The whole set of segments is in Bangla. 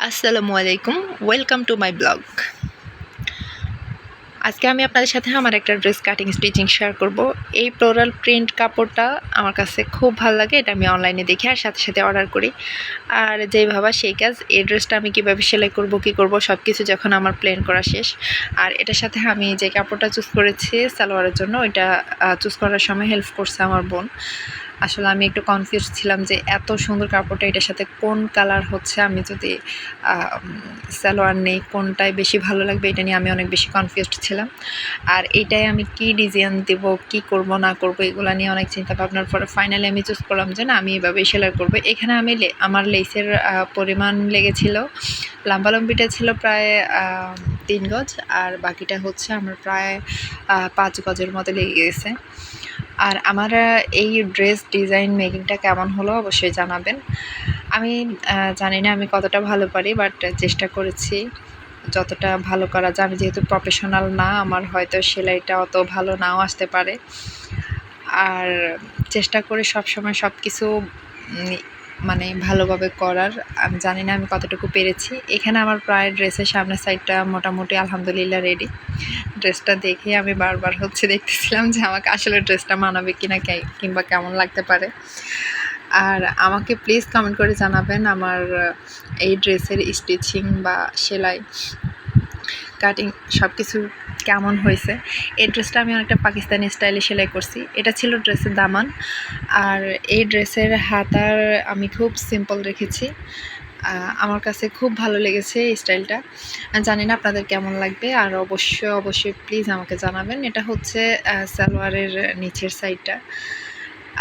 আসসালামু আলাইকুম, ওয়েলকাম টু মাই ব্লগ। আজকে আমি আপনাদের সাথে আমার একটা ড্রেস কাটিং স্টিচিং শেয়ার করব। এই ফ্লোরাল প্রিন্ট কাপড়টা আমার কাছে খুব ভালো লাগে। এটা আমি অনলাইনে দেখি আর সাথে সাথে অর্ডার করি। আর যেই ভাবা সেই কাজ। এই ড্রেসটা আমি কীভাবে সেলাই করব, কী করব সব কিছু যখন আমার প্ল্যান করা শেষ। আর এটার সাথে আমি যে কাপড়টা চুজ করেছি সালোয়ারের জন্য, ওইটা চুজ করার সময় হেল্প করছে আমার বোন। আসলে আমি একটু কনফিউজ ছিলাম যে এত সুন্দর কাপড়টা এটার সাথে কোন কালার হচ্ছে, আমি যদি সালোয়ার নেই কোনটাই বেশি ভালো লাগবে, এটা নিয়ে আমি অনেক বেশি কনফিউজড ছিলাম। আর এইটাই আমি কি ডিজাইন দেব, কি করব না করব, এগুলো নিয়ে অনেক চিন্তা ভাবনার পরে ফাইনালি আমি চুজ করলাম যে না, আমি এভাবেই সেলাই করবো। এখানে আমি আমার লেসের পরিমাণ লেগেছিল, লম্বালম্বিটা ছিল প্রায় 3 গজ, আর বাকিটা হচ্ছে আমার প্রায় 5 গজের মতো লেগে গেছে। আর আমার এই ড্রেস ডিজাইন মেকিংটা কেমন হলো অবশ্যই জানাবেন। আমি জানি না আমি কতটা ভালো পারি, বাট চেষ্টা করেছি যতটা ভালো করা যায়। আমি যেহেতু প্রফেশনাল না, আমার হয়তো সেলাইটা অত ভালো নাও আসতে পারে। আর চেষ্টা করি সবসময় সব কিছু মানে ভালোভাবে করার। আমি জানি না আমি কতটুকু পেরেছি। এখানে আমার প্রায় ড্রেসের সামনের সাইডটা মোটামুটি আলহামদুলিল্লাহ রেডি। ড্রেসটা দেখে আমি বারবার দেখতেছিলাম যে আমাকে আসলে ড্রেসটা মানাবে কিনা, কিংবা কেমন লাগতে পারে। আর আমাকে প্লিজ কমেন্ট করে জানাবেন আমার এই ড্রেসের স্টিচিং বা সেলাই কাটিং সব কিছু কেমন হয়েছে। এই ড্রেসটা আমি অনেকটা পাকিস্তানি স্টাইলে সেলাই করছি। এটা ছিল ড্রেসের দামান। আর এই ড্রেসের হাতার আমি খুব সিম্পল রেখেছি। আমার কাছে খুব ভালো লেগেছে এই স্টাইলটা। জানি না আপনাদের কেমন লাগবে। আর অবশ্যই প্লিজ আমাকে জানাবেন। এটা হচ্ছে সালোয়ারের নিচের সাইডটা।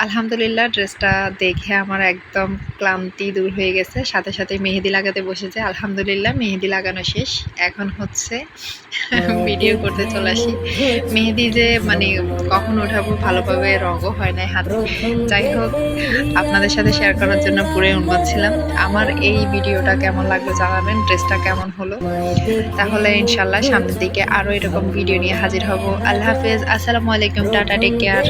আলহামদুলিল্লাহ ড্রেসটা দেখে আমার একদম ক্লান্তি দূর হয়ে গেছে। সাথে সাথে মেহেদি লাগাতে বসেছে। আলহামদুলিল্লাহ মেহেদি লাগানো শেষ। এখন হচ্ছে ভিডিও করতে চলে আসি। মেহেদি যে কখন ওঠাবো, ভালোভাবে রঙও হয় নাই হাতে। যাই হোক, আপনাদের সাথে শেয়ার করার জন্য পুরোই উন্মাদ ছিলাম। আমার এই ভিডিওটা কেমন লাগলো জানাবেন, ড্রেসটা কেমন হলো। তাহলে ইনশাল্লাহ সামনের দিকে আরও এরকম ভিডিও নিয়ে হাজির হব। আল্লাহ হাফেজ, আসসালামু আলাইকুম, টাটা, টেক কেয়ার।